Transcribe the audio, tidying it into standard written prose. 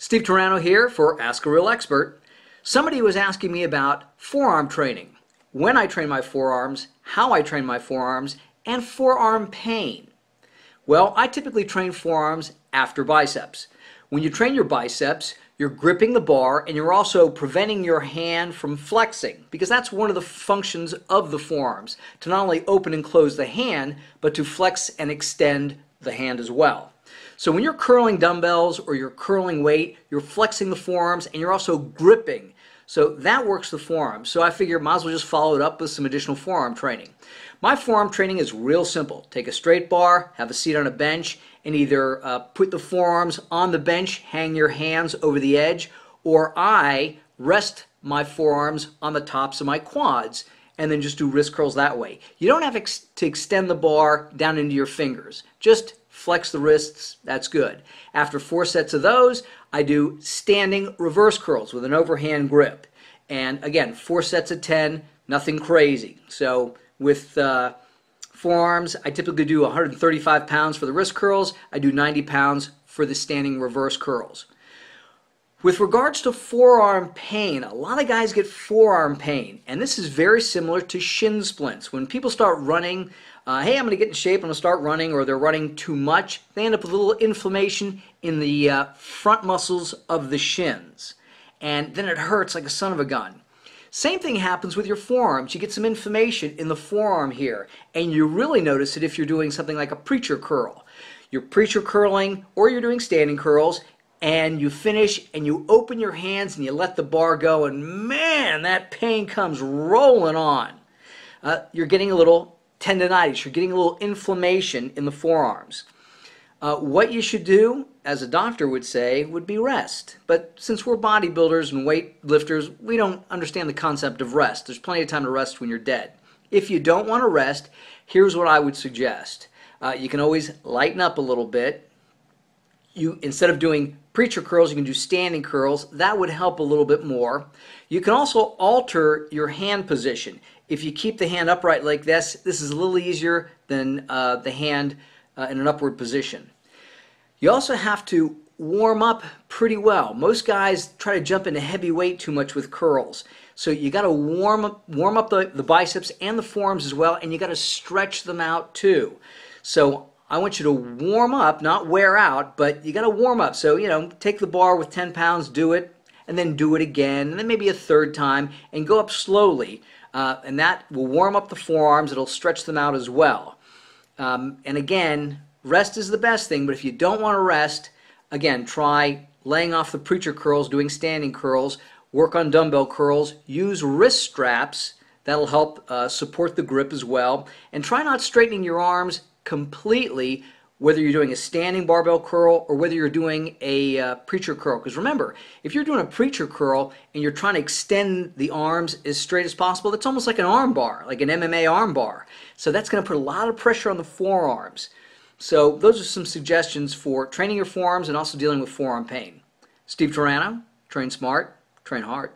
Steve Turano here for Ask a Real Expert. Somebody was asking me about forearm training, when I train my forearms, how I train my forearms, and forearm pain. Well, I typically train forearms after biceps. When you train your biceps, you're gripping the bar and you're also preventing your hand from flexing, because that's one of the functions of the forearms, to not only open and close the hand, but to flex and extend the hand as well. So when you're curling dumbbells or you're curling weight, you're flexing the forearms and you're also gripping. So that works the forearms. So I figure might as well just follow it up with some additional forearm training. My forearm training is real simple. Take a straight bar, have a seat on a bench, and either put the forearms on the bench, hang your hands over the edge, or I rest my forearms on the tops of my quads and then just do wrist curls that way. You don't have to extend the bar down into your fingers. Just flex the wrists, that's good. After 4 sets of those, I do standing reverse curls with an overhand grip. And again, 4 sets of 10, nothing crazy. So with forearms, I typically do 135 pounds for the wrist curls. I do 90 pounds for the standing reverse curls. With regards to forearm pain, a lot of guys get forearm pain, and this is very similar to shin splints. When people start running, hey, I'm going to get in shape, I'm going to start running, or they're running too much, they end up with a little inflammation in the front muscles of the shins, and then it hurts like a son of a gun. Same thing happens with your forearms. You get some inflammation in the forearm here, and you really notice it if you're doing something like a preacher curl. You're preacher curling, or you're doing standing curls, and you finish and you open your hands and you let the bar go, and man, that pain comes rolling on. You're getting a little tendonitis, you're getting a little inflammation in the forearms. What you should do, as a doctor would say, would be rest. But since we're bodybuilders and weightlifters, we don't understand the concept of rest. There's plenty of time to rest when you're dead. If you don't want to rest, here's what I would suggest. You can always lighten up a little bit. Instead of doing preacher curls, you can do standing curls. That would help a little bit more. You can also alter your hand position. If you keep the hand upright like this is a little easier than the hand in an upward position. You also have to warm up pretty well. Most guys try to jump into heavy weight too much with curls. So you got to warm up the biceps and the forearms as well, and you got to stretch them out too. So I want you to warm up, not wear out, but you got to warm up. So, take the bar with 10 pounds, do it, and then do it again, and then maybe a third time, and go up slowly. And that will warm up the forearms. It'll stretch them out as well. And again, rest is the best thing, but if you don't want to rest, again, try laying off the preacher curls, doing standing curls, work on dumbbell curls, use wrist straps. That'll help support the grip as well. And try not straightening your arms completely, whether you're doing a standing barbell curl or whether you're doing a preacher curl. Because remember, if you're doing a preacher curl and you're trying to extend the arms as straight as possible, that's almost like an arm bar, like an MMA arm bar. So that's going to put a lot of pressure on the forearms. So those are some suggestions for training your forearms and also dealing with forearm pain. Steve Turano, train smart, train hard.